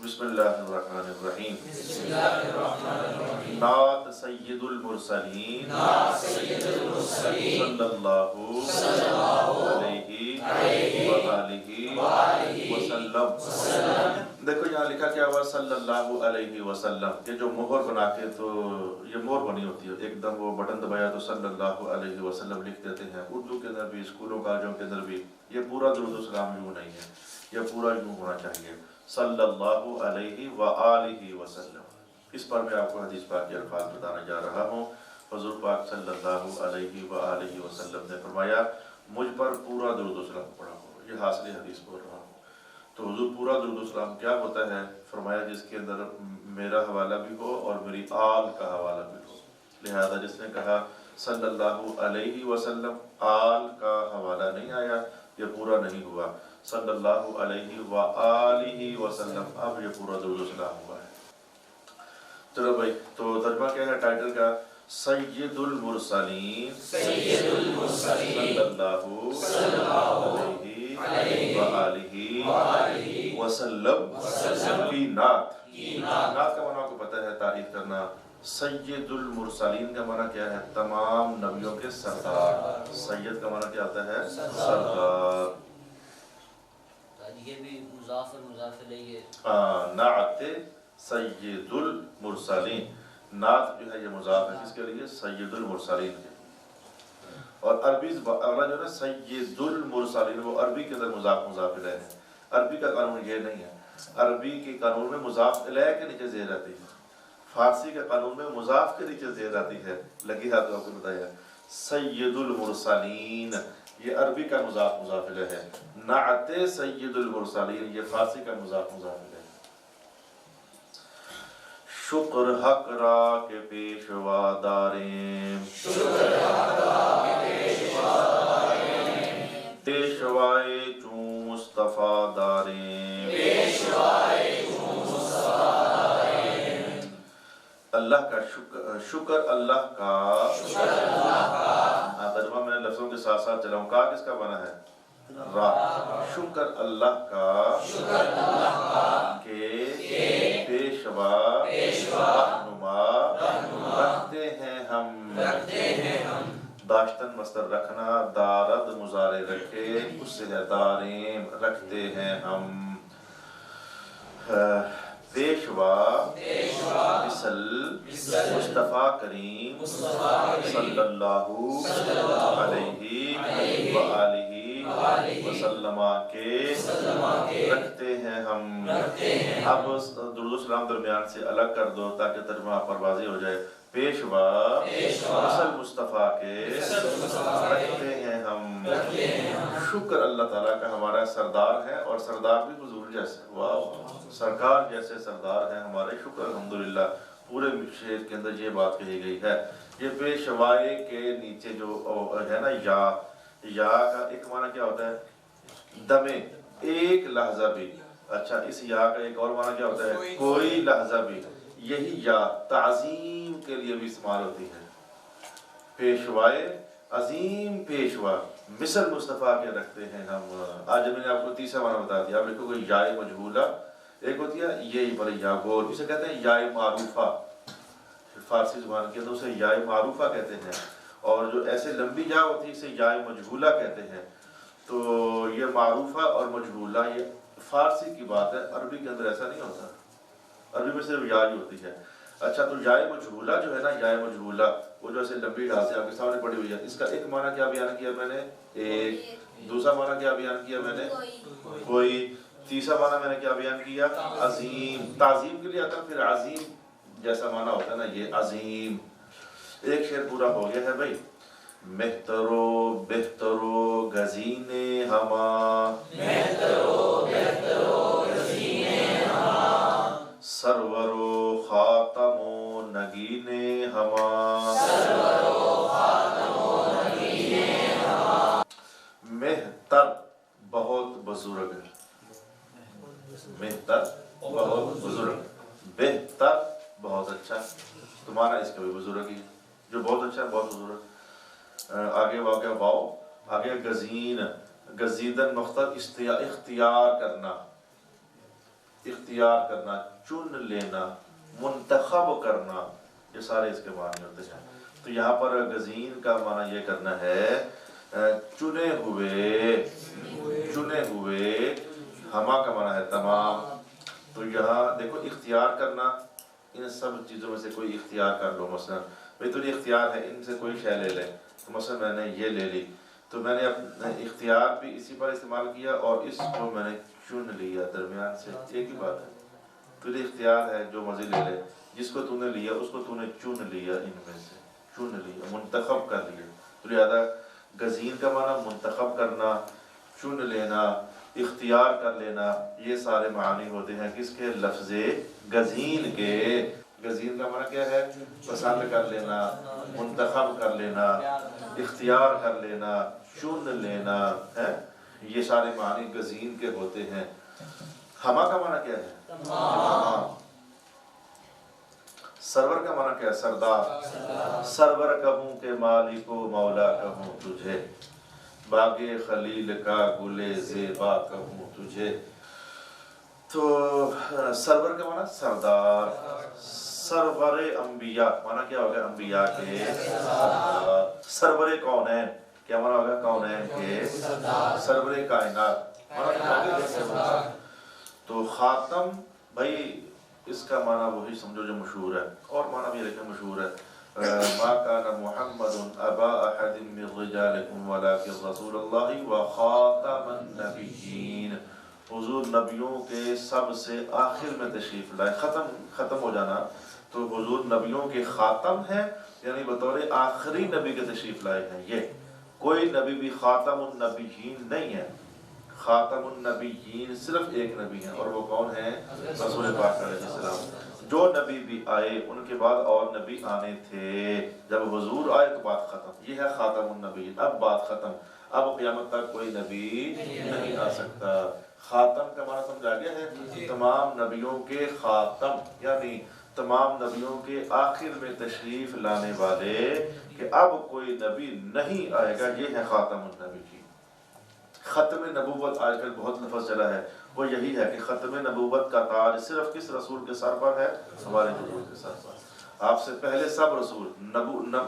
بسم اللہ الرحمن الرحیم نعت سید المرسلین صلی اللہ علیہ وآلہ وسلم۔ دیکھو یہاں لکھا کیا ہوا صلی اللہ علیہ وسلم، یہ جو مہر بنا کے تو یہ مہر بنی ہوتی ہے، ایک دم وہ بٹن دبایا تو صلی اللہ علیہ وسلم لکھ دیتے ہیں۔ اردو کے اندر بھی، اسکولوں کالجوں کے اندر بھی یہ پورا درود و سلام یوں نہیں ہے، یہ پورا یوں ہونا چاہیے صلی اللہ علیہ وآلہ وسلم۔ اس پر میں آپ کو حدیث پاک کے الفاظ بتانے جا رہا ہوں۔ حضور پاک صلی اللہ علیہ وآلہ وسلم نے فرمایا مجھ پر پورا درود و سلام پڑھا ہو، یہ حاصل حدیث بول رہا ہوں۔ تو حضور پورا درود و سلام کیا ہوتا ہے؟ فرمایا جس کے اندر میرا حوالہ بھی ہو اور میری آل کا حوالہ بھی ہو۔ لہذا جس نے کہا صلی اللہ علیہ وسلم، آل کا حوالہ نہیں آیا، یہ پورا نہیں ہوا۔ صلی اللہ علیہ وآلہ وسلم، اب یہ پورا درود و سلام ہوا ہے۔ چلو بھائی، تو ترجمہ کیا ہے ٹائٹل کا؟ سید المرسلین صلی اللہ علیہ وآلہ وسلم کی نعت۔ نعت کا معنی آپ کو پتہ ہے، تعریف کرنا۔ سید المرسلین کا معنی کیا ہے؟ تمام نبیوں کے سردار۔ سید کا معنی کیا ہوتا ہے؟ سردار۔ یہ بھی مضاف اور مضاف الیہ۔ نعت سید المرسلین، نعت جو ہے یہ مضاف ہے کس کے لیے؟ سید المرسلین کے۔ اور عربی اگلا جو ہے سید المرسلین، وہ عربی کے اندر مضاف مضاف الیہ ہے۔ عربی کا قانون یہ نہیں ہے، عربی کے قانون میں مضاف الیہ کے نیچے زیر آتی ہے، فارسی کے قانون میں مضاف کے نیچے زیر آتی ہے۔ لگی ہاتھ آپ کو بتایا سید المرسلین، یہ عربی کا مضاف مضاف الیہ ہے۔ نعت سید المرسلین، یہ فارسی کا مضاف مضاف الیہ ہے۔ شکر حق را کے پیشوا داریں، پیشوائے چون مصطفیٰ داریں، اللہ کا شکر اللہ کا ترجمہ میں لفظوں کے ساتھ ساتھ چلاؤں۔ کا کس کا بنا ہے؟ را۔ شکر اللہ کا کہ پیشوا رہنما رکھتے ہیں ہم، داشتن مصدر رکھنا، دارد مضارع رکھے، اس سے ہے داریم رکھتے ہیں ہم۔ پیشوا مثل مصطفیٰ کریم صلی اللہ علیہ وآلہ وسلم کے رکھتے ہیں ہم۔ اب درود و سلام درمیان سے الگ کر دو تاکہ ترجمہ آپ پر واضح ہو جائے۔ پیشوا مثل مصطفیٰ کے رکھتے ہیں ہم۔ شکر اللہ تعالیٰ کا ہمارا سردار ہے، اور سردار بھی حضور جیسے، واہ، سرکار جیسے سردار ہیں ہمارے۔ شکر الحمدللہ، پورے شعر کے اندر یہ بات کہی گئی ہے۔ یہ پیشوائے کے نیچے جو ہے نا یا کا ایک معنی کیا ہوتا ہے؟ دمے، ایک لحظہ بھی۔ اچھا، اس یا کا ایک اور معنی کیا ہوتا ہے؟ کوئی لحظہ بھی۔ یہی یا تعظیم کے لیے بھی استعمال ہوتی ہے۔ پیشوائے عظیم پیشوا مثل مصطفیٰ کے رکھتے ہیں ہم۔ آج میں نے آپ کو تیسرا معنی بتا دیا۔ آپ لکھو گے یا مجہولہ، ایک ہوتی ہے یہ بڑے یا گول، اسے کہتے ہیں یا معروفہ، فارسی زبان کے اندر اسے یا معروفہ کہتے ہیں، اور جو ایسے لمبی یا ہوتی ہے اسے یا مجہولہ کہتے ہیں۔ تو یہ معروفہ اور مجہولہ یہ فارسی کی بات ہے، عربی کے اندر ایسا نہیں ہوتا، عربی میں صرف یا ہی ہوتی ہے۔ اچھا، تو یا مجہولہ جو ہے نا، یا مجہولہ وہ جو ایسے لمبی ڈھال سے آپ کے سامنے پڑی ہوئی ہے، اس کا ایک معنی کیا بیان کیا میں نے؟ ایک۔ دوسرا معنی کیا بیان کیا میں نے؟ کوئی۔ تیسرا معنی میں نے کیا بیان کیا؟ عظیم۔ تعظیم کے لیے آتا پھر عظیم جیسا معنی ہوتا ہے نا، یہ عظیم۔ ایک شعر پورا ہو گیا ہے بھائی۔ مہترو بہترو گزینے ہما، سرورو خاتم و نگینے ہما، مہتر بہت بزرگ، مہتر بہت بزرگ، بہتر بہت اچھا، تو معنی اس کا بھی بزرگ ہی، جو بہت اچھا ہے بہت بزرگ۔ آگے واقعہ واؤ، آگے گزین، گزیدن مختار اختیار کرنا، اختیار کرنا، چن لینا، منتخب کرنا، یہ سارے اس کے معنی ہوتے ہیں۔ تو یہاں پر گزین کا معنی یہ کرنا ہے چنے ہوئے، چنے ہوئے، ہما کا معنی ہے تمام۔ تو یہاں دیکھو اختیار کرنا، ان سب چیزوں میں سے کوئی اختیار کر لو، مثلا بھائی تجھے اختیار ہے ان سے کوئی شے لے لے، تو مثلا میں نے یہ لے لی، تو میں نے اپنا اختیار بھی اسی پر استعمال کیا اور اس کو میں نے چن لیا، درمیان سے ایک ہی بات ہے۔ تجھے اختیار ہے جو مرضی لے لے، جس کو تو نے لیا اس کو تو نے چن لیا، ان میں سے چن لیا، منتخب کر لیا۔ تو لہذا گزین کا معنی منتخب کرنا، چن لینا، اختیار کر لینا، یہ سارے معنی ہوتے ہیں کس کے؟ لفظ گزین کے۔ گزین کا معنی کیا ہے؟ پسند کر لینا، منتخب کر لینا، اختیار کر لینا، چن لینا ہے، یہ سارے معنی گزین کے ہوتے ہیں۔ ہما کا معنی کیا ہے؟ تمام۔ سرور کا معنی کیا ہے؟ سردار۔ سرور کہوں کہ مالک و مولا کہوں تجھے، باغ خلیل کا گلے زیبا کہوں تجھے۔ تو سرور کا معنی سردار، سرور انبیاء معنی کیا ہوگا؟ انبیاء کے سردار۔ سرور کونین کیا معنی ہوگا؟ کونین کے سرور کائنات معنی کیا ہوگا؟ تو خاتم بھائی اس کا معنی وہی سمجھو جو مشہور ہے، اور معنی بھی لیکن مشہور ہے، ما کان محمد ابا احد من رجالکم ولکن رسول اللہ وخاتم النبیین۔ حضور نبیوں کے سب سے آخر میں تشریف لائے، ختم ہو جانا، تو حضور نبیوں کے خاتم ہیں، یعنی بطور آخری نبی کے تشریف لائے ہیں۔ یہ کوئی نبی بھی خاتم النبیین نہیں ہے، خاتم النبیین صرف ایک نبی ہیں، اور وہ کون ہیں؟ رسول پاک علیہ السلام۔ جو نبی بھی آئے ان کے بعد اور نبی آنے تھے، جب حضور آئے تو بات ختم، یہ ہے خاتم النبیین، اب بات ختم، اب قیامت تک کوئی نبی نہیں آ سکتا۔ خاتم کا معنی سمجھا گیا ہے؟ تمام نبیوں کے خاتم، یعنی تمام نبیوں کے آخر میں تشریف لانے والے، کہ اب کوئی نبی نہیں آئے گا، یہ ہے خاتم النبیین۔ ختم نبوت آج کل بہت لفظ چلا ہے، وہ یہی ہے کہ ختم نبوت کا تاج صرف کس رسول کے سر پر ہے؟ ہمارے حضور کے سر پر۔ آپ سے پہلے سب رسول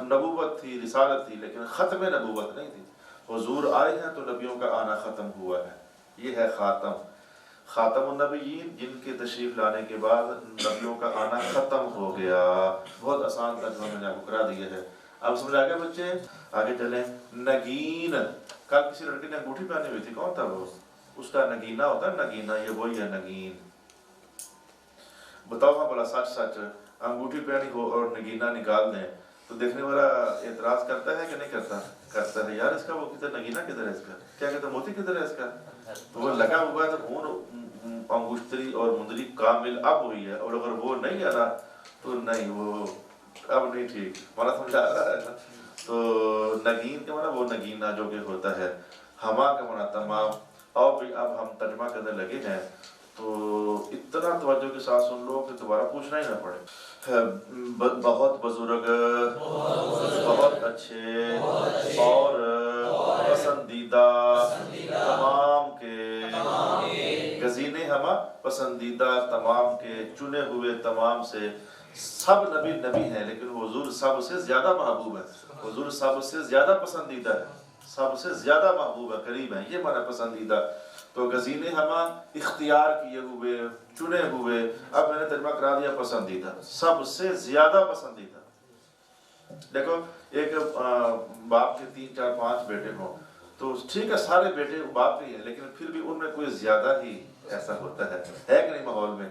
نبوت تھی، رسالت تھی، لیکن ختم نبوت نہیں تھی۔ حضور آئے ہیں تو نبیوں کا آنا ختم ہوا ہے، یہ ہے خاتم۔ خاتم النبیین جن کے تشریف لانے کے بعد نبیوں کا آنا ختم ہو گیا۔ بہت آسان ترجمہ میں نے آپ کو کرا دیا ہے، اب سمجھ آ گیا بچے؟ آگے چلیں۔ نگین، کل کسی لڑکی نے انگوٹھی پہنی ہوئی تھی، کون تھا وہ؟ اس کا نگینہ ہوتا ہے، نگینہ، یہ وہی ہے نگین۔ بتاؤ ہاں بلا سچ سچ، انگوٹھی پہنی ہو اور نگینہ نکال دیں تو دیکھنے والا اعتراض کرتا ہے کہ نہیں کرتا؟ کرتا ہے، یار اس کا وہ کدھر نگینہ کدھر ہے، اس کا کیا کہتے ہیں، موتی کدھر ہے اس کا؟ تو وہ لگا ہوا ہے، تو خون انگوشتری اور مندری کامل اب ہوئی ہے، اور اگر وہ نہیں ہے نا تو نہیں، وہ اب نہیں ٹھیک، مانا سمجھا رہا ہے۔ تو نگین کا معنی وہ نگینہ جو کہ ہوتا ہے، ہما کا معنی تمام۔ اور بھی اب ہم ترجمہ کرنے لگے ہیں تو اتنا توجہ کے ساتھ سن لو کہ دوبارہ پوچھنا ہی نہ پڑے۔ بہت بزرگ، بہت اچھے اور پسندیدہ تمام کے، گزینے ہما پسندیدہ تمام کے، چنے ہوئے تمام سے۔ سب نبی نبی ہیں لیکن حضور سب سے زیادہ محبوب ہے، حضور سب سے زیادہ پسندیدہ ہے، سب سے زیادہ محبوب ہے، قریب ہے، یہ معنی پسندیدہ۔ تو گزینے ہما اختیار کیے ہوئے، چنے ہوئے، اب میں نے ترجمہ کرا دیا پسندیدہ، سب سے زیادہ پسندیدہ۔ دیکھو ایک باپ کے 3 4 5 بیٹے ہوں تو ٹھیک ہے سارے بیٹے باپ کے ہیں، لیکن پھر بھی ان میں کوئی زیادہ ہی ایسا ہوتا ہے کہ نہیں ماحول میں،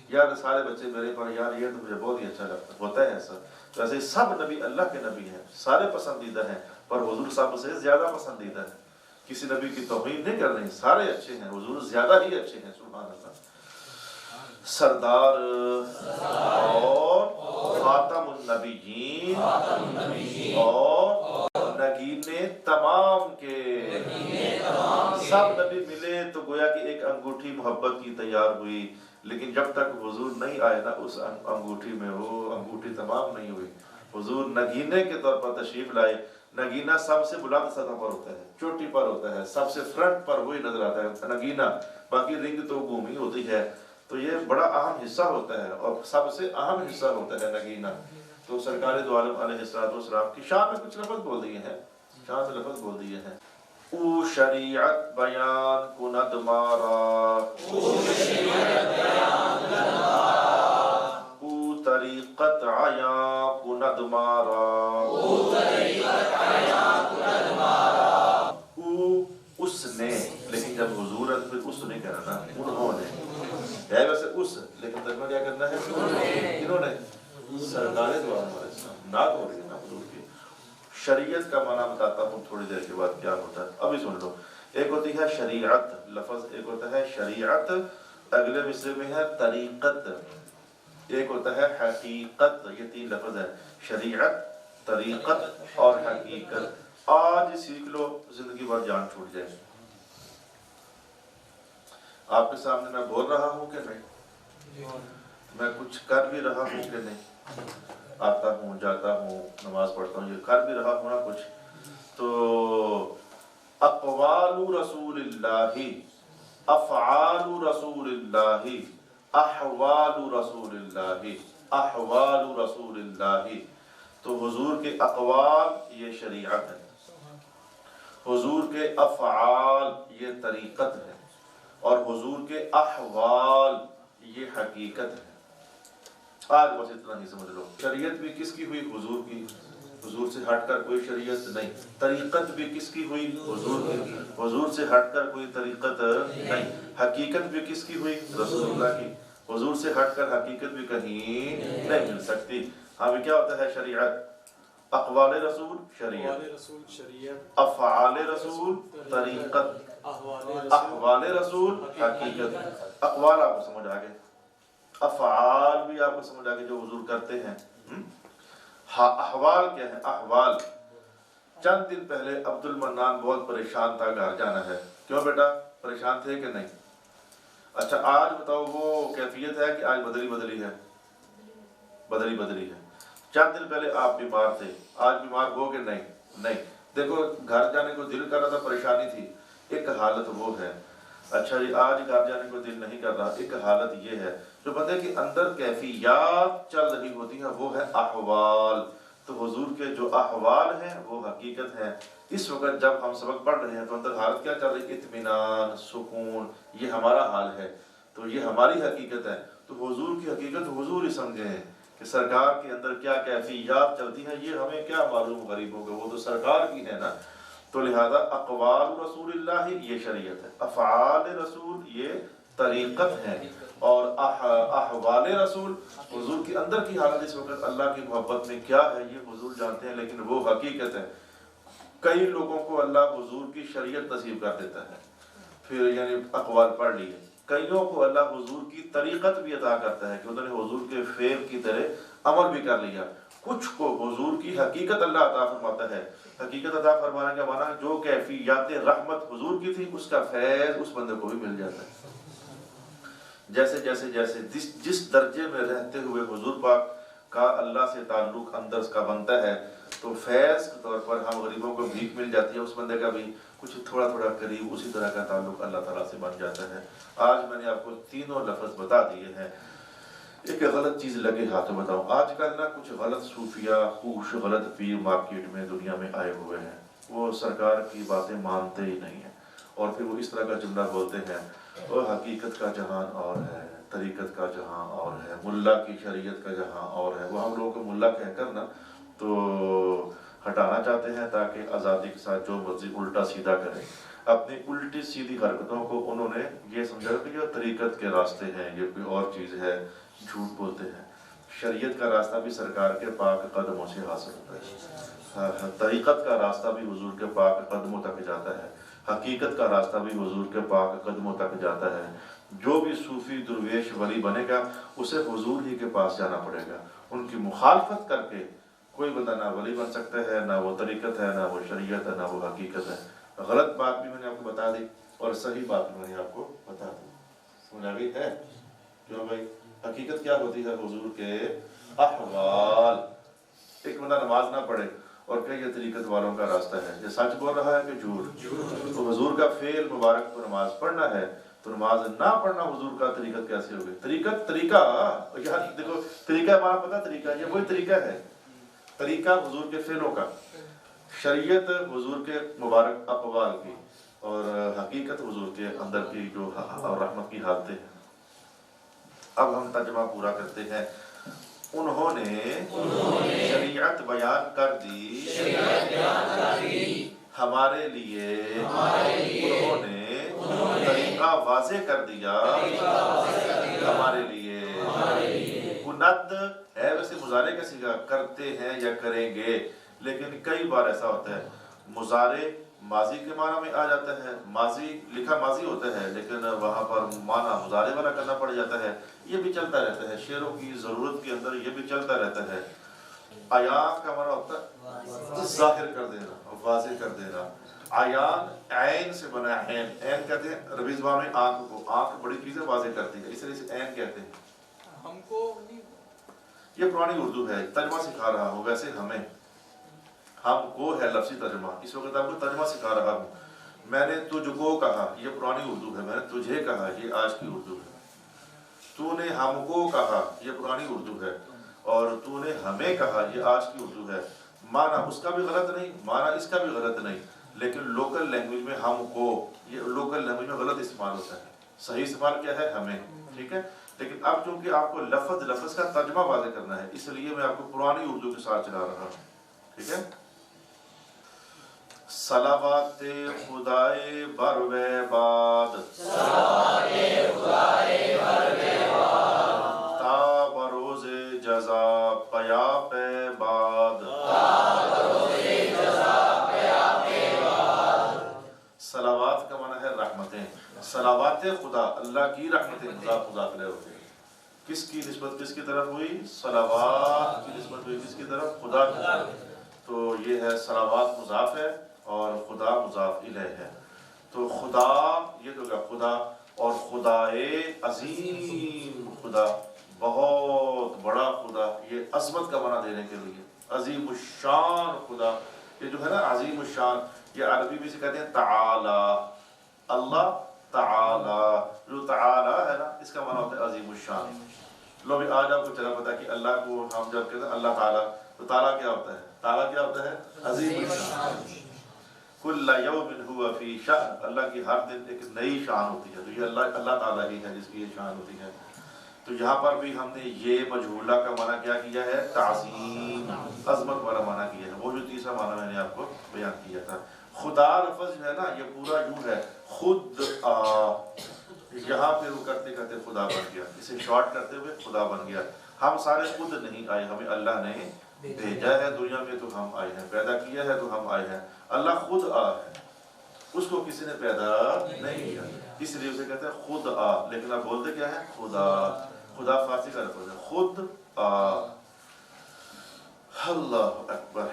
یار سارے بچے میرے پر، یار یہ تو مجھے بہت ہی اچھا لگتا ہوتا ہے ایسا۔ تو ایسے سب نبی اللہ کے نبی ہیں، سارے پسندیدہ ہیں، پر حضور سب سے زیادہ پسندیدہ ہے۔ کسی نبی کی توہین نہیں کر رہی، سارے اچھے ہیں، حضور زیادہ ہی اچھے ہیں، سبحان اللہ۔ سردار اور خاتم النبیین اور نگینے تمام کے، سب نبی ملے تو گویا کہ ایک انگوٹھی محبت کی تیار ہوئی، لیکن جب تک حضور نہیں آئے نا اس انگوٹھی میں وہ انگوٹھی تمام نہیں ہوئی۔ حضور نگینے کے طور پر تشریف لائے، نگینہ سب سے بلند سطح پر ہوتا ہے، چوٹی پر ہوتا ہے، سب سے فرنٹ پر وہی نظر آتا ہے نگینہ، باقی رنگ تو گھومی ہوتی ہے۔ تو یہ بڑا اہم حصہ ہوتا ہے اور سب سے اہم حصہ ہوتا ہے نگینا. تو سرکار دو عالم علیہ السلام کی شان میں کچھ لفظ بول دیے ہیں، شان میں لفظ بول دیے ہیں. او شریعت بیان کند مارا، او طریقت عیاں کند مارا، او اس نے، لیکن جب حضور ہے پھر اس نہیں کہنا نا، انہوں نے ہے ویسے اس، لیکن ترجمہ کیا کرنا ہے؟ انہوں نے. سرکار دو عالم علیہ السلام نعت ہو رہی ہے نا حضور کی. شریعت کا معنی بتاتا ہوں تھوڑی دیر کے بعد کیا ہوتا ہے، ابھی سن لو. ایک ہوتی ہے شریعت لفظ، ایک ہوتا ہے شریعت، اگلے مصرے میں ہے طریقت، ایک ہوتا ہے حقیقت. یہ تین لفظ ہے، شریعت، طریقت اور حقیقت. آج سیکھ لو، زندگی بھر جان چھوٹ جائے. آپ کے سامنے میں بول رہا ہوں کہ نہیں، میں کچھ کر بھی رہا ہوں کہ نہیں، آتا ہوں جاتا ہوں نماز پڑھتا ہوں، یہ کر بھی رہا ہوں نا کچھ. تو اقوال رسول اللہ، افعال رسول اللہ، احوال رسول اللہ، احوال رسول اللہ. تو حضور کے اقوال یہ شریعت ہے، حضور کے افعال یہ طریقت ہے، اور حضور کے احوال یہ حقیقت ہے. آج بس اتنا ہی سمجھ لو. شریعت بھی کس کی ہوئی؟ حضور کی. حضور سے ہٹ کر کوئی شریعت نہیں. طریقت بھی کس کی ہوئی؟ حضور کی. حضور سے ہٹ کر کوئی طریقت نہیں. حقیقت بھی کس کی ہوئی؟ رسول اللہ کی. حضور سے ہٹ کر حقیقت بھی کہیں نہیں مل سکتی. ہاں بھی کیا ہوتا ہے شریعت؟ اقوال رسول شریعت، افعال رسول طریقت، احوال رسول حقیقت. اقوال آپ کو سمجھ آگئے، افعال بھی آپ کو سمجھ آگئے جو حضور کرتے ہیں. احوال کیا ہے؟ احوال چند دن پہلے عبد المنان بہت پریشان تھا، گھر جانا ہے. کیوں بیٹا پریشان تھے کہ نہیں؟ اچھا آج بتاؤ وہ کیفیت ہے کہ آج بدلی ہے؟ بدلی ہے. چند دن پہلے آپ بیمار تھے، آج بیمار ہو کہ نہیں؟ نہیں. دیکھو گھر جانے کو دل کر رہا تھا، پریشانی تھی، ایک حالت وہ ہے. اچھا جی آج گھر جانے کو دل نہیں کر رہا، ایک حالت یہ ہے. جو بندے کے اندر کیفیات چل رہی ہوتی ہیں وہ ہے احوال. تو حضور کے جو احوال ہیں وہ حقیقت ہیں. اس وقت جب ہم سبق پڑھ رہے ہیں تو اندر حالت کیا چل رہی ہے؟ اطمینان، سکون. یہ ہمارا حال ہے، تو یہ ہماری حقیقت ہے. تو حضور کی حقیقت حضور ہی سمجھے ہیں کہ سرکار کے اندر کیا کیفیات چلتی ہیں. یہ ہمیں کیا معلوم غریبوں کو، وہ تو سرکار کی ہے نا. تو لہذا اقوال رسول اللہ یہ شریعت ہے، افعال رسول یہ طریقت ہے، اور احوال رسول حضور کے اندر کی حالت اس وقت اللہ کی محبت میں کیا ہے یہ حضور جانتے ہیں، لیکن وہ حقیقت ہے. کئی لوگوں کو اللہ حضور کی شریعت نصیب کر دیتا ہے، پھر یعنی اقوال پڑھ لیے. کئیوں کو اللہ حضور کی طریقت بھی عطا کرتا ہے کہ انہوں نے حضور کے فعل کی طرح عمل بھی کر لیا. کچھ کو حضور کی حقیقت اللہ عطا فرماتا ہے. حقیقت عطا فرمانے کا معنی جو کیفیات رحمت حضور کی تھی اس کا فیض اس بندے کو بھی مل جاتا ہے. جیسے جس درجے میں رہتے ہوئے حضور پاک کا اللہ سے تعلق اندر کا بنتا ہے، تو فیض کے طور پر ہم غریبوں کو بھیک مل جاتی ہے، اس بندے کا بھی کچھ تھوڑا قریب اسی طرح کا تعلق اللہ تعالیٰ سے بن جاتا ہے. آج میں نے آپ کو تینوں لفظ بتا دیے ہیں. ایک غلط چیز لگے ہاتھوں بتاؤں، آج کل نا کچھ غلط صوفیہ خوش غلط پیر مارکیٹ میں دنیا میں آئے ہوئے ہیں. وہ سرکار کی باتیں مانتے ہی نہیں ہیں، اور پھر وہ اس طرح کا جملہ بولتے ہیں اور حقیقت کا جہان اور ہے، طریقت کا جہاں اور ہے، ملا کی شریعت کا جہاں اور ہے. وہ ہم لوگوں کو ملا کہہ کر نا تو ہٹانا چاہتے ہیں تاکہ آزادی کے ساتھ جو مرضی الٹا سیدھا کریں. اپنی الٹی سیدھی حرکتوں کو انہوں نے یہ سمجھا کہ یہ طریقت کے راستے ہیں، یہ کوئی اور چیز ہے، جھوٹ بولتے ہیں. شریعت کا راستہ بھی سرکار کے پاک قدموں سے حاصل ہوتا ہے، طریقت کا راستہ بھی حضور کے پاک قدموں تک جاتا ہے، حقیقت کا راستہ بھی حضور کے پاک قدموں تک جاتا ہے. جو بھی صوفی درویش ولی بنے گا اسے حضور ہی کے پاس جانا پڑے گا. ان کی مخالفت کر کے کوئی بندہ نہ ولی بن سکتا ہے، نہ وہ طریقت ہے، نہ وہ شریعت ہے، نہ وہ حقیقت ہے. غلط بات بھی میں نے آپ کو بتا دی اور صحیح بات بھی میں نے آپ کو بتا دی. سمجھ آ گئی ہے؟ کیوں بھائی حقیقت کیا ہوتی ہے؟ حضور کے احوال. ایک بندہ نماز نہ پڑھے اور کہ یہ طریقت والوں کا راستہ ہے، یہ سچ بول رہا ہے کہ جھوٹ؟ تو حضور کا فعل مبارک کو نماز پڑھنا ہے تو نماز نہ پڑھنا حضور کا طریقت کیسے ہوگی؟ طریقہ یار دیکھو طریقہ ہمارا پتہ طریقہ یہ وہی طریقہ ہے، طریقہ حضور کے فعلوں کا، شریعت حضور کے مبارک اقوال کی، اور حقیقت حضور کے اندر کی جو اور رحمت کی حالتیں ہیں۔ اب ہم ترجمہ پورا کرتے ہیں۔ انہوں نے شریعت بیان کر دی ہمارے لیے، انہوں نے طریقہ واضح کر دیا ہمارے لیے۔ کند ہے ویسے مضارع کا صیغہ، کرتے ہیں یا کریں گے، لیکن کئی بار ایسا ہوتا ہے مضارع ماضی کے معنی میں آ جاتا ہے، ماضی لکھا ماضی ہوتا ہے لیکن وہاں پر معنی مضارع والا کرنا پڑ جاتا ہے، یہ بھی چلتا رہتا ہے، شعروں کی ضرورت کے اندر یہ بھی چلتا رہتا ہے۔ عیان کا معنی ہوتا ہے ظاہر کر دینا، واضح کر دینا۔ عیان عین سے بنا ہے، عین کہتے ہیں عربی زبان میں آنکھ کو، آنکھ بڑی چیزیں واضح کرتی ہے، اس لیے اسے عین کہتے ہیں۔ ہم کو یہ پرانی اردو ہے، ترجمہ سکھا رہا ہوں، ویسے ہم کو ہے لفظی ترجمہ، اس وقت آپ کو ترجمہ سکھا رہا ہوں۔ میں نے تجھ کو کہا، یہ پرانی اردو ہے، میں نے تجھے کہا، یہ آج کی اردو ہے۔ تو نے ہم کو کہا، یہ پرانی اردو ہے، اور تو نے ہمیں کہا، یہ آج کی اردو ہے۔ معنی اس کا بھی غلط نہیں، معنی اس کا بھی غلط نہیں، لیکن لوکل لینگویج میں ہم کو، یہ لوکل لینگویج میں غلط استعمال ہوتا ہے، صحیح استعمال کیا ہے؟ ہمیں، ٹھیک ہے؟ لیکن اب چونکہ آپ کو لفظ کا ترجمہ واضح کرنا ہے، اس لیے میں آپ کو پرانی اردو کے ساتھ چلا رہا ہوں، ٹھیک ہے؟ صلوات خدائے بروے باد، تا بروز جزا پیا پے باد۔ صلوات کا معنی ہے رحمتیں، صلوات خدا، اللہ کی رحمتیں، مضاف مضاف الیہ ہوتے ہیں۔ کس کی نسبت کس کی طرف ہوئی؟ صلوات کی نسبت ہوئی کس کی طرف؟ خدا کی طرف۔ تو یہ ہے صلوات مضاف ہے اور خدا مضاف الیہ ہے۔ تو خدا یہ تو کیا خدا، اور خدائے عظیم، خدا بہت بڑا خدا، یہ عظمت کا معنی دینے کے لیے عظیم الشان خدا، یہ جو ہے نا عظیم الشان، یہ عربی میں سے کہتے ہیں تعالی، اللہ تعالی، جو تعالی ہے نا اس کا معنی ہوتا ہے عظیم الشان۔ لو بھی آج آپ کو چلا پتا کہ اللہ کو ہم جب کہتے ہیں اللہ تعالیٰ، تو تعالیٰ کیا ہوتا ہے؟ تعالیٰ کیا ہوتا ہے؟ عظیم الشان۔ کل یوم ہوا فی شأن، اللہ کی ہر دن ایک نئی شان ہوتی ہے، تو یہ اللہ تعالیٰ ہی ہے جس کی یہ شان ہوتی ہے۔ تو یہاں پر بھی ہم نے یہ مجہولہ کا معنی کیا کیا ہے؟ تعظیم، عظمت والا معنی کیا ہے، وہ جو تیسرا معنی میں نے آپ کو بیان کیا تھا۔ خدا لفظ جو ہے نا یہ پورا یوں ہے، خود یہاں پہ وہ کرتے کرتے خدا بن گیا، اسے شارٹ کرتے ہوئے خدا بن گیا۔ ہم سارے خود نہیں آئے، ہمیں اللہ نے بھیجا ہے دنیا میں تو ہم آئے ہیں، پیدا کیا ہے تو ہم آئے ہیں۔ اللہ خود آ ہے، اس کو کسی نے پیدا نہیں کیا، اس لیے اسے کہتے ہیں خود آ، لیکن آپ بولتے کیا ہے؟ خدا۔ خدا فارسی کا لفظ ہے، خود آ۔ اللہ اکبر۔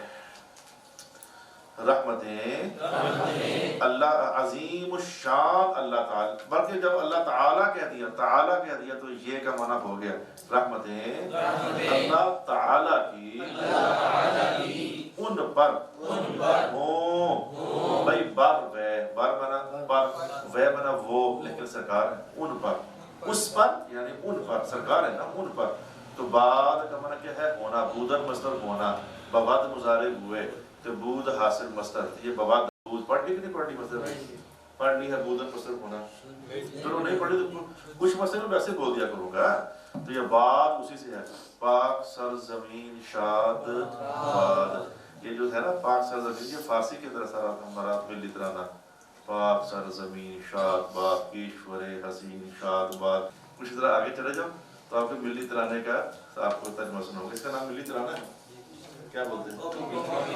رحمتیں اللہ عظیم الشان اللہ تعالی، بلکہ جب اللہ تعالیٰ کہہ دیا تو یہ کا معنی ہو گیا رحمتیں اللہ تعالیٰ کی ان پر ہوں۔ بھائی بر بنا وہ، لیکن سرکار ہے ان پر، اس پر یعنی ان پر، سرکار ہے نا ان پر۔ تو بعد کا معنی کیا ہے؟ ہونا، بودن مصدر ہونا، بواد مضارع ہوئے تو بود حاصل مصدر، یہ بواد بود پڑھ لی کہ نہیں پڑھ لی؟ مصدر پڑھ لی ہے، بودن مصدر ہونا، چلو نہیں پڑھ لی تو کچھ مصدر میں ویسے بول دیا کروں گا۔ تو یہ بات اسی سے ہے، پاک سرزمین شاد باد، یہ جو ہے نا پاک سرزمین، یہ فارسی کی طرح سارا ہمارا ملی ترانہ، پاک سرزمین شاد باد، ایشور حسین شاد باد۔ کچھ طرح آگے چلے جاؤ تو آپ کو ملی ترانے کا آپ کو ترجمہ سنا ہوگا، اس کا نام ملی ترانہ ہے، کیا بولتے ہیں؟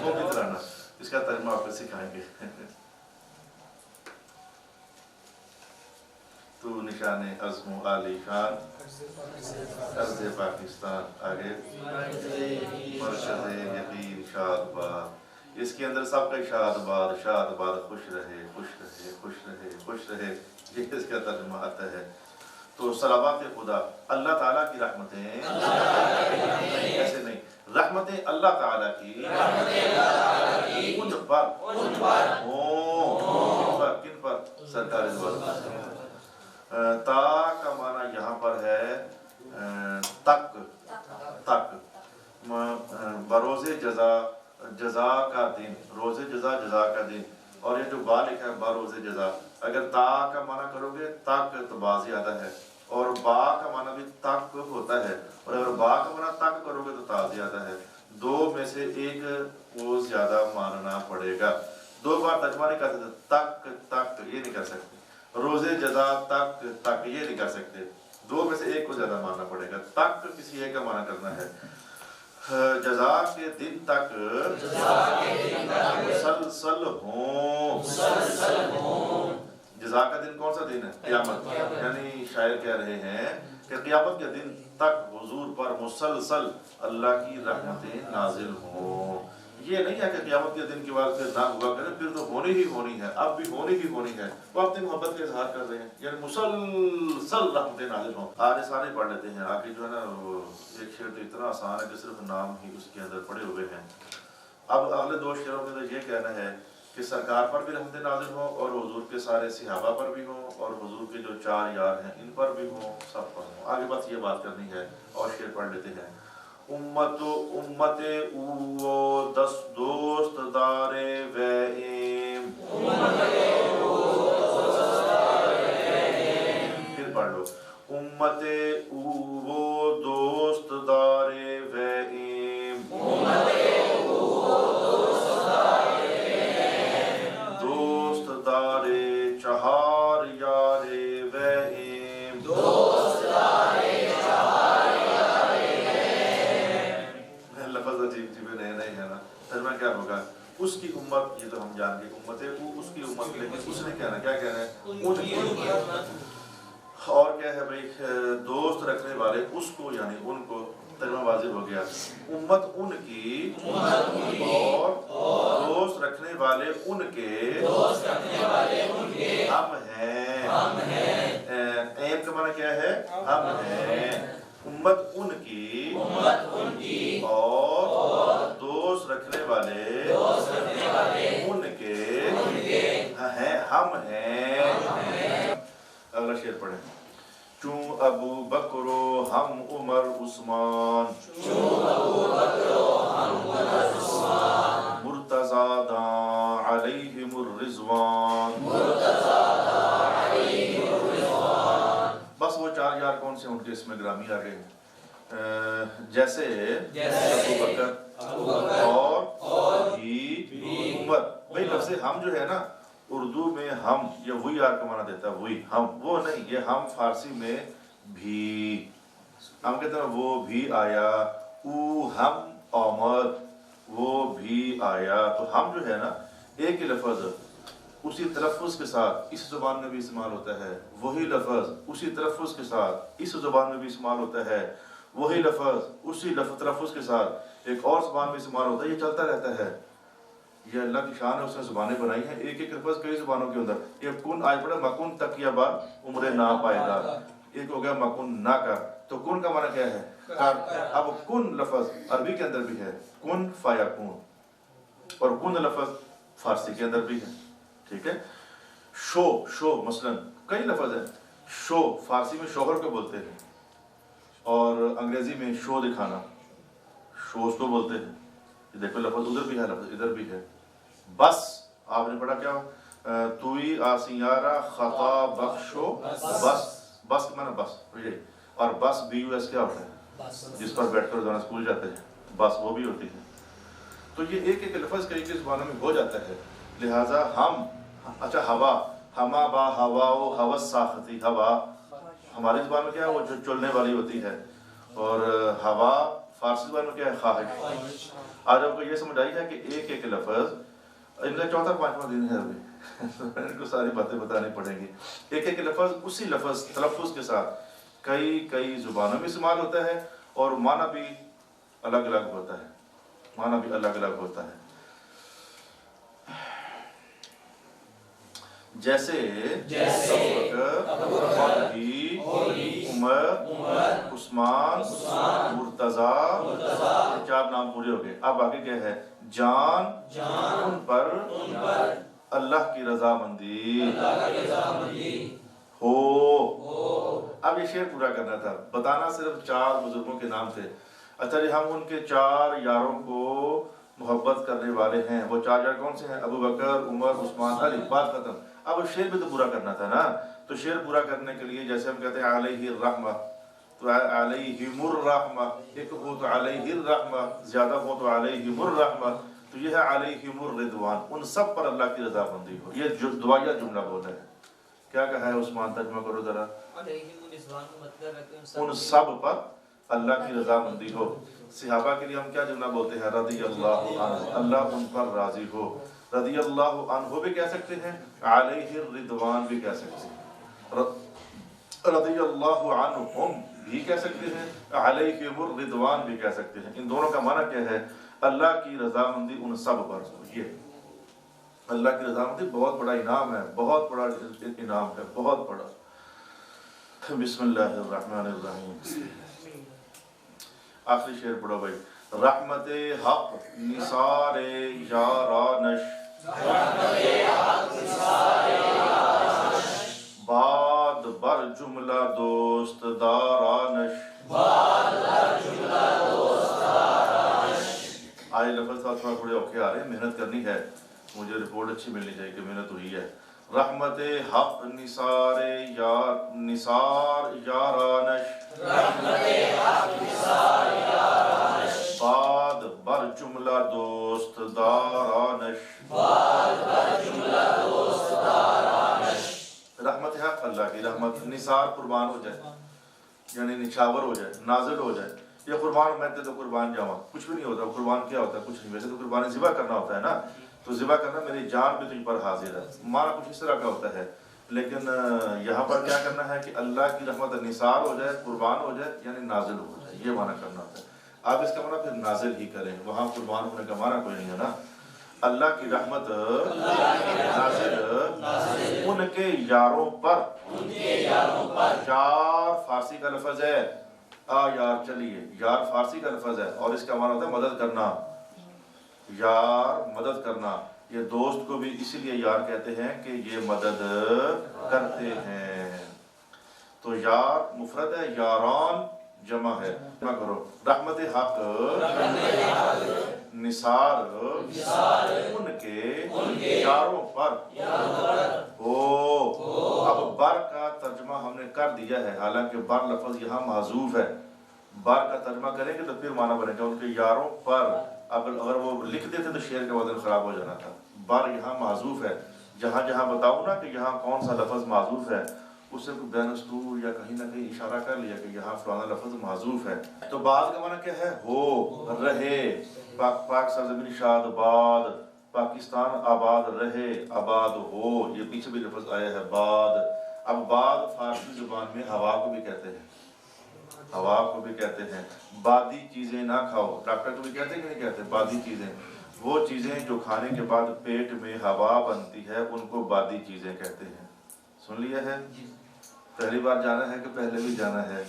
قومی ترانہ، اس کا ترجمہ آپ کو سکھائیں گے۔ تو نشان عزم و عالی شان، عرض پاکستان، آگے مرشد یقین شاد باد، اس کے اندر سب کا شاد باد، شاد باد، خوش رہے خوش رہے خوش رہے خوش رہے، یہ اس کا ترجمہ آتا ہے۔ تو صلوات خدا، اللہ تعالیٰ کی رحمتیں، ایسے نہیں، رحمتیں اللہ تعالیٰ کی ان پر ہوں، کن پر؟ سرکار دو عالم۔ تا کا معنی یہاں پر ہے تک تک، بروز جزا جزا کا دن، روز جزا جزا کا دن، اور یہ جو با لکھا ہے بروز جزا، اگر تا کا معنی کرو گے تک تو با زیادہ ہے، اور با کا معنی بھی تک ہوتا ہے، اور اگر با کا معنی تک کرو گے تو تا زیادہ ہے، دو میں سے ایک وہ زیادہ ماننا پڑے گا۔ دو بار ترجمہ نہیں کر سکتے، تک تک یہ نہیں کر سکتے، روز جزا تک تک یہ نہیں کر سکتے، دو میں سے ایک کو زیادہ ماننا پڑے گا، تک کسی ایک کا معنی کرنا ہے۔ جزا کے دن تک مسلسل ہوں، جزا کا دن کون سا دن ہے؟ قیامت، یعنی شاعر کہہ رہے ہیں کہ قیامت کے دن تک حضور پر مسلسل اللہ کی رحمتیں نازل ہوں۔ یہ نہیں ہے کہ قیامت کے دن کے بعد پھر نہ ہوا کرے، پھر تو ہونی ہی ہونی ہے، اب بھی ہونی ہی ہونی ہے، وہ اپنی محبت کا اظہار کر رہے ہیں، یعنی مسلسل رحمتیں نازل ہوں۔ آگے سارے پڑھ لیتے ہیں، آگے جو ہے نا ایک شعر تو اتنا آسان ہے کہ صرف نام ہی اس کے اندر پڑے ہوئے ہیں۔ اب اگلے دو شعروں میں تو یہ کہنا ہے کہ سرکار پر بھی رحمتیں نازل ہوں، اور حضور کے سارے صحابہ پر بھی ہوں، اور حضور کے جو چار یار ہیں ان پر بھی ہوں، سب پر ہوں۔ آگے بس یہ بات کرنی ہے، اور شعر پڑھ لیتے ہیں۔ امت او دوست دار ویم، پھر پڑھ لو، امت او دوست دار ویم، دوست دار چہار یار ویم، لفظ عجیب عجیب نئے نئے ہے نا، ترجمہ کیا ہوگا؟ اس کی امت، یہ تو ہم جان گے امت ہے وہ اس کی امت، لیکن اس نے کہنا کیا کہنا ہے؟ ان کی امت، اور کیا ہے بھائی دوست رکھنے والے اس کو، یعنی ان کو، ترجمہ واضح ہو گیا، امت ان کی اور دوست رکھنے والے ان کے، ہم ہیں، ایم کا معنی کیا ہے؟ ہم ہیں، امت ان کی اور دوست رکھنے والے ان کے ہیں، ہم ہیں۔ اگلا شعر پڑھیں۔ چون ابو بکر و ہم عمر عثمان، مرتضیٰ داں علیہم الرضوان، بس وہ چار یار کون سے ان کے اس میں گرامی آ گئے ہیں، جیسے ابو بکر اور بھی عمر۔ بھائی لفظ ہم جو ہے نا اردو میں ہم، یہ وہی یار کا معنی دیتا ہے، وہی ہم، وہ نہیں، یہ ہم فارسی میں بھی، ہم کہتے ہیں وہ بھی آیا، او ہم آمد، وہ بھی آیا، تو ہم جو ہے نا ایک ہی لفظ اسی تلفظ کے ساتھ اس زبان میں بھی استعمال ہوتا ہے، وہی لفظ اسی تلفظ کے ساتھ اس زبان میں بھی استعمال ہوتا ہے، وہی لفظ اسی تلفظ کے ساتھ ایک اور زبان میں استعمال ہوتا ہے، یہ چلتا رہتا ہے۔ یہ اللہ کی شان ہے، اس نے زبانیں بنائی ہیں، ایک ایک لفظ کئی زبانوں کے اندر۔ یہ کن آج پڑھا مکن تکیہ با عمر نا پائیدار، ایک ہو گیا مکن نہ کر، تو کن کا معنی کیا ہے؟ کر۔ اب کن لفظ عربی کے اندر بھی ہے، کن فیکون، اور کن لفظ فارسی کے اندر بھی ہے، ٹھیک ہے۔ شو مثلا کئی لفظ ہیں، شو فارسی میں شوہر کو بولتے ہیں، اور انگریزی میں شو دکھانا، شوز کو بولتے ہیں، یہ دیکھو لفظ ادھر بھی ہے، لفظ ادھر بھی ہے۔ بس آپ نے پڑھا کیا؟ توئی آسیارہ خطا بخشو، بس، بس کا معنی بس، اور بس بی یو ایس کیا ہوتا ہے؟ جس پر بیٹھ کر روزانہ اسکول جاتے ہیں، بس وہ بھی ہوتی ہے۔ تو یہ ایک ایک لفظ کئی کئی زبانوں میں ہو جاتا ہے، لہٰذا ہم، اچھا ہوا، ہما با ہوا و ہوس ساختی، ہوا ہماری زبان میں کیا ہے؟ وہ جو چلنے والی ہوتی ہے، اور ہوا فارسی زبان میں کیا ہے؟ خواہش۔ آج آپ کو یہ سمجھ آئی ہے کہ ایک ایک لفظ، ان کا چوتھا پانچواں دن ہے ابھی، ان کو ساری باتیں بتانی پڑیں گی، ایک ایک لفظ اسی لفظ تلفظ کے ساتھ کئی زبانوں میں استعمال ہوتا ہے، اور معنی بھی الگ الگ ہوتا ہے، معنی بھی الگ الگ ہوتا ہے۔ جیسے ابو بکر، علی، عمر، عثمان، مرتضیٰ، چار نام پورے ہو گئے۔ اب آگے کیا ہے؟ جان ان پر اللہ کی رضامندی ہو. اب یہ شعر پورا کرنا تھا، بتانا صرف 4 بزرگوں کے نام تھے. اچھا جی، ہم ان کے 4 یاروں کو محبت کرنے والے ہیں. وہ 4 یار کون سے ہیں؟ ابو بکر، عمر، عثمان، علی. بات ختم. اب شعر بھی تو پورا کرنا تھا نا. تو شعر پورا کرنے کے لیے جیسے ہم کہتے ہیں علیہ الرحمہ، تو علیہم الرحمہ، ایک ہو تو علیہ الرحمہ، زیادہ ہو تو علیہم الرحمہ. تو یہ ہے علیہم الرضوان، ان سب پر اللہ کی رضا مندی ہو. یہ جو دعائیہ جملہ بولا ہے. کیا کہا ہے عثمان؟ ترجمہ کرو ذرا. علیہم الرضوان کا مطلب ہے کہ ان سب پر اللہ کی رضا مندی ہو. صحابہ کے لیے ہم کیا جملہ بولتے ہیں؟ رضی اللہ عنہ، اللہ ان پر راضی ہو. رضی اللہ عنہ بھی کہہ سکتے ہیں، علیہ الرضوان بھی کہہ سکتے ہیں، رضی اللہ عنہم بھی کہہ سکتے ہیں، علیہم الرضوان بھی کہہ سکتے ہیں. ان دونوں کا معنی کیا ہے؟ اللہ کی رضامندی ان سب پر ہو. یہ اللہ کی رضامندی بہت بڑا انعام ہے، بہت بڑا انعام ہے، بہت بڑا. بسم اللہ الرحمن الرحیم. آخری شعر پڑھو بھائی. رحمت حق نثار یارانش، باد بر جملہ دوست دارانش. آئے لفظ تھوڑا تھوڑے اوکھے آ رہے ہیں، محنت کرنی ہے، مجھے رپورٹ اچھی ملنی چاہیے کہ محنت ہوئی ہے. رحمت حق نثار یارانش، باد بر جملہ دوست دارانش. رحمت حق اللہ کی رحمت، نثار قربان ہو جائے، یعنی نچھاور ہو جائے، نازل ہو جائے. یہ قربان میں تو قربان جاواں، کچھ بھی نہیں ہوتا. قربان کیا ہوتا ہے؟ کچھ نہیں. ویسے تو قربانی ذبح کرنا ہوتا ہے نا، تو ذبح کرنا میری جان بھی تجھ پر حاضر ہے، مانا کچھ اس طرح کا ہوتا ہے. لیکن یہاں پر کیا کرنا ہے کہ اللہ کی رحمت نثار ہو جائے، قربان ہو جائے، یعنی نازل ہو جائے، یہ معنی کرنا ہوتا ہے. آپ اس کا معنی پھر نازل ہی کریں، وہاں قربان ہونے کا معنی کوئی نہیں ہے نا. اللہ کی رحمت نازل ان کے یاروں پر. یار فارسی کا لفظ ہے، یار چلیے، یار فارسی کا لفظ ہے اور اس کا معنی ہوتا ہے مدد کرنا. یار مدد کرنا. یہ دوست کو بھی اسی لیے یار کہتے ہیں کہ یہ مدد کرتے ہیں. تو یار مفرد ہے، یاران جمع ہے. جمع کرو. رحمت حق نثار ان کے یاروں پر ہو. اب بر کا ترجمہ ہم نے کر دیا ہے، حالانکہ بر لفظ یہاں محذوف ہے. بر کا ترجمہ کریں گے تو پھر معنی بنے گا ان کے یاروں پر. اگر وہ لکھ دیتے تو شعر کا وزن خراب ہو جانا تھا. بر یہاں محذوف ہے. جہاں جہاں بتاؤں نا کہ یہاں کون سا لفظ محذوف ہے، اس سے کوئی بین اسطور یا کہیں نہ کہیں اشارہ کر لیا کہ یہاں فلانا لفظ محذوف ہے. تو بعد کا معنی کیا ہے؟ ہو، رہے. پاک سرزمین شاد باد، پاکستان آباد رہے، آباد ہو. یہ پیچھے بھی لفظ آیا ہے باد. اب باد فارسی زبان میں ہوا کو بھی کہتے ہیں، ہوا کو بھی کہتے ہیں. بادی چیزیں نہ کھاؤ، ڈاکٹر کو بھی کہتے ہیں کہ نہیں کہتے؟ بادی چیزیں، وہ چیزیں جو کھانے کے بعد پیٹ میں ہوا بنتی ہے ان کو بادی چیزیں کہتے ہیں. سن لیا ہے؟ پہلی بار جانا ہے کہ پہلے بھی جانا ہے؟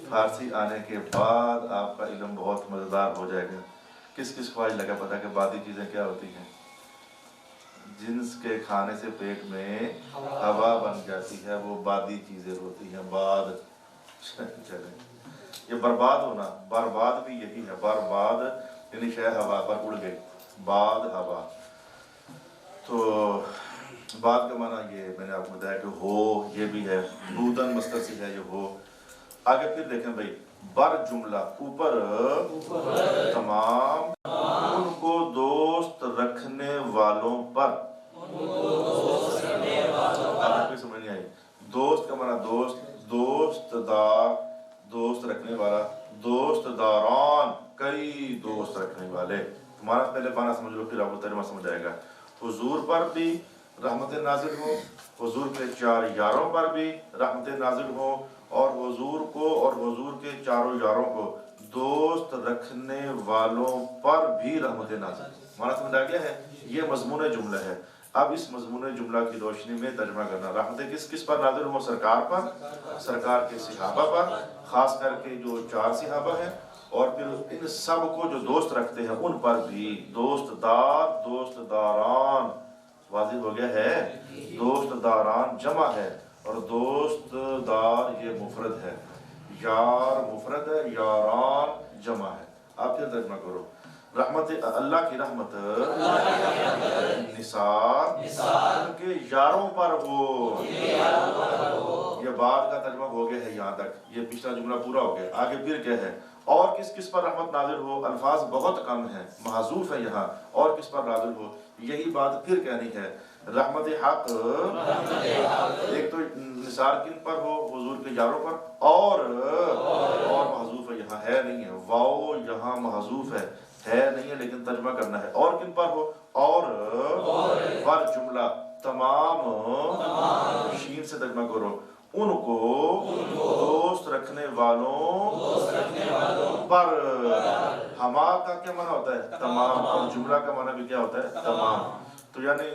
فارسی آنے کے بعد آپ کا علم بہت مزیدار ہو جائے گا. کس کس کو آج لگا پتا کہ بادی چیزیں کیا ہوتی ہیں؟ جنس کے کھانے سے پیٹ میں ہوا بن جاتی ہے، وہ بادی چیزیں ہوتی ہیں. بعد چلیں، یہ برباد ہونا، برباد بھی یہی ہے. برباد یعنی شے ہوا پر اڑ گئی، بعد ہوا. تو بعد کا معنی یہ میں نے آپ کو بتایا کہ ہو، یہ بھی ہے. بودن مصدر سے ہے یہ ہو. آگے پھر دیکھیں بھائی، بر جملہ اوپر تمام ان کو دوست رکھنے والوں پر. آپ کو سمجھ نہیں آئی؟ دوست کا معنی دوست، دوست دار، دوست رکھنے والا، دوست داران، کئی دوست رکھنے والے. تمہارا پہلے معنی سمجھ لو پھر آپ کو ترجمہ سمجھ آئے گا. حضور پر بھی رحمت نازل ہو، حضور کے 4 یاروں پر بھی رحمت نازل ہو، اور حضور کو اور حضور کے 4 یاروں کو دوست رکھنے والوں پر بھی رحمت نازل ہو. معنی سمجھ آ گیا ہے؟ یہ مضمون جملہ ہے. اب اس مضمون جملہ کی روشنی میں ترجمہ کرنا. رحمت کس کس پر نازل ہو؟ سرکار پر، سرکار کے صحابہ پر، خاص کر کے جو 4 صحابہ ہیں، اور پھر ان سب کو جو دوست رکھتے ہیں ان پر بھی. دوست دار، دوست داران، واضح ہو گیا ہے؟ دوست داران جمع ہے اور دوست دار یہ مفرد ہے، یار مفرد ہے، یاران جمع ہے۔ آپ پھر ترجمہ کرو، رحمت اللہ کی رحمت نثار ان کے یاروں پر ہو۔ یہ بعد کا ترجمہ ہو گیا ہے یہاں تک، یہ پچھلا جملہ پورا ہو گیا۔ آگے پھر کیا ہے، اور کس کس پر رحمت نازل ہو، الفاظ بہت کم ہیں، محذوف ہے یہاں، اور کس پر نازل ہو، یہی بات پھر کہنی ہے۔ رحمت حق ایک تو نثار کن پر ہو، حضور کے یاروں پر، اور محذوف ہے یہاں، ہے نہیں ہے، واو یہاں محذوف ہے نہیں ہے، لیکن ترجمہ کرنا ہے، اور کن پر ہو، اور پر جملہ تمام شین سے ترجمہ کرو، ان کو دوست رکھنے والوں پر۔ ہما کا کیا معنی ہوتا ہے؟ تمام، اور جملہ کا معنی بھی کیا ہوتا ہے؟ تمام۔ تو یعنی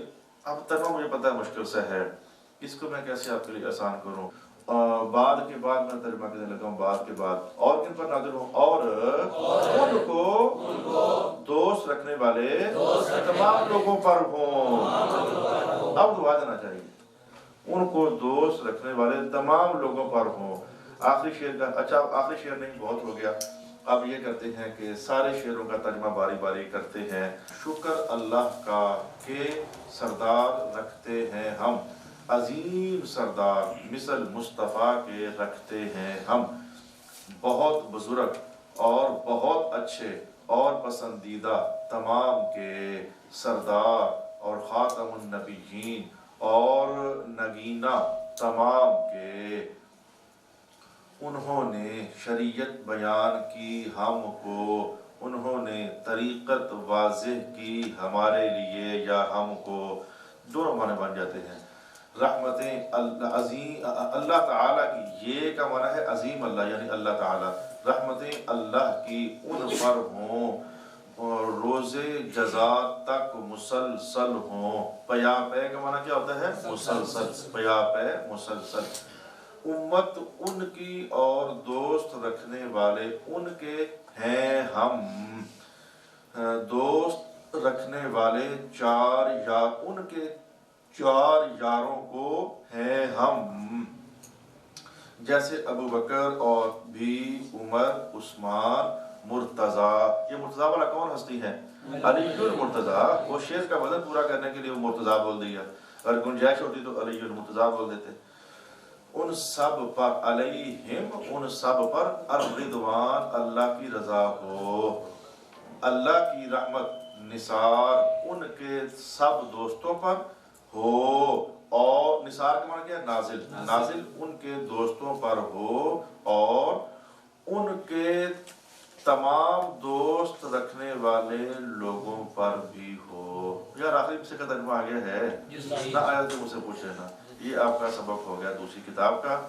اب ترجمہ مجھے پتہ ہے مشکل سے ہے، اس کو میں کیسے آپ کے لیے آسان کروں۔ بعد کے بعد میں ترجمہ کرنے لگا ہوں، بعد کے بعد، اور کن پر نازل ہوں، اور ان کو دوست رکھنے والے تمام لوگوں پر ہوں۔ اب دعا دینا چاہیے، ان کو دوست رکھنے والے تمام لوگوں پر ہوں۔ آخری شعر کا، اچھا آخری شعر نہیں، بہت ہو گیا، اب یہ کرتے ہیں کہ سارے شعروں کا ترجمہ باری باری کرتے ہیں۔ شکر اللہ کا کہ سردار رکھتے ہیں ہم، عظیم سردار مثل مصطفیٰ کے رکھتے ہیں ہم، بہت بزرگ اور بہت اچھے اور پسندیدہ تمام کے سردار اور خاتم النبیین اور نگینہ تمام کے، انہوں نے شریعت بیان کی ہم کو، انہوں نے طریقت واضح کی ہمارے لیے یا ہم کو، دونوں معنی بن جاتے ہیں۔ رحمتیں عظیم اللہ تعالیٰ کی، یہ کا معنی ہے عظیم اللہ یعنی اللہ تعالیٰ، رحمتیں اللہ کی ان پر ہوں، روز جزا تک مسلسل ہوں۔ پیا پے کا معنی کیا ہوتا ہے؟ مسلسل، پیا پے مسلسل۔ امت ان کی اور دوست رکھنے والے ان کے ہیں ہم، دوست رکھنے والے ان کے چار یاروں کو ہیں ہم، جیسے ابو بکر اور بھی عمر، عثمان، مرتضیٰ۔ یہ مرتضیٰ والا کون ہستی ہے؟ علی المرتضیٰ۔ وہ شعر کا وزن پورا کرنے کے لیے وہ مرتضیٰ بول دیا، اگر گنجائش ہوتی تو علی المرتضیٰ بول دیتے۔ ان سب پر، علیہم ان سب پر، الرضوان اللہ کی رضا ہو، اللہ کی رحمت نثار ان کے سب دوستوں پر ہو، اور نثار کا معنی کیا ہے؟ نازل، نازل ان کے دوستوں پر ہو، اور ان کے تمام دوست رکھنے والے لوگوں پر بھی ہو۔ یار آخری سے کا ترجمہ آ گیا ہے نہ آیا تو مجھ سے پوچھ لینا، یہ آپ کا سبق ہو گیا دوسری کتاب کا۔